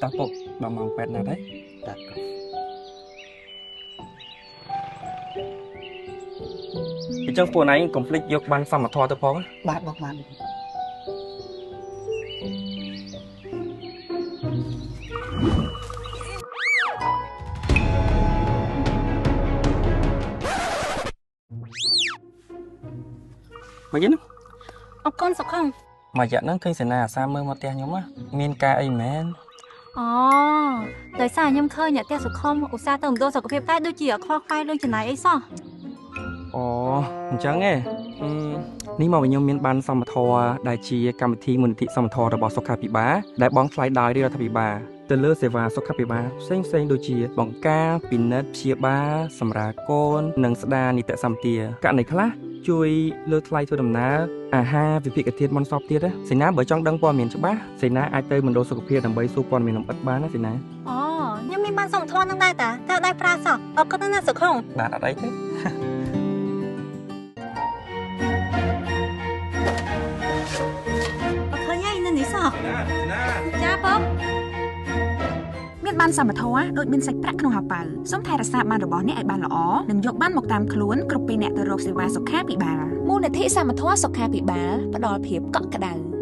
តាពុកដល់ម៉ោង8ណាត់ហើយតាអញ្ចឹងពួកឯងកុំភ្លេចយកបានសមត្ថភាពទៅផងបាទបងបានមកយីនោះអរគុណសុខំមួយរយៈហ្នឹងឃើញសេនាអាសាមើលមកផ្ទះខ្ញុំមានការអីមែនអូដោយសារខ្ញុំឃើញអ្នកផ្ទះសុខំឧស្សាហ៍ទៅមណ្ឌលសុខភាពតែដូចជាអត់ខ្វល់ខ្វាយរឿងចំណាយអីសោះអូអញ្ចឹងឯងនេះមកខ្ញុំមានបានសមត្ថភាពដែលជាកម្មវិធីមូលនិធិសមត្ថភាពរបស់សុខាភិបាលដែលបងថ្លៃដោយរដ្ឋាភិបាលទៅលើសេវាសុខាភិបាលផ្សេងដូចជាបង្ការពិនិត្យព្យាបាលសម្រាលកូននិងស្ដារនីតិសម្បទាករណីខ្លះជួយលើថ្លៃធ្វើដំណើរអាហារវិភាគធាតុមុនសពទៀតសេនាបើចង់ដឹងព័ត៌មានច្បាស់សេនាអាចទៅមណ្ឌលសុខភាពដើម្បីសួរព័ត៌មានលម្អិតបានណាសេនាអូខ្ញុំមានបានសមត្ថភាពនឹងដែរតាតែដៃប្រើសោះអរគុណណាស់សុខងបាទអត់អីទេអត់ឃើញឯងនៅនេះសោះចាបងមានបានសមត្ថភាពដូចមានសាច់ប្រាក់ក្នុងហោប៉ៅសូមថែរក្សាបានរបស់អ្នកឲ្យបានល្អនិងយកបានមកតាមខ្លួនគ្រប់ពេលអ្នកទៅរកសេវាសុខាភិបាលមូលនិធិសមត្ថភាពសុខាភិបាលផ្ដល់ភាពកក់ក្ដៅ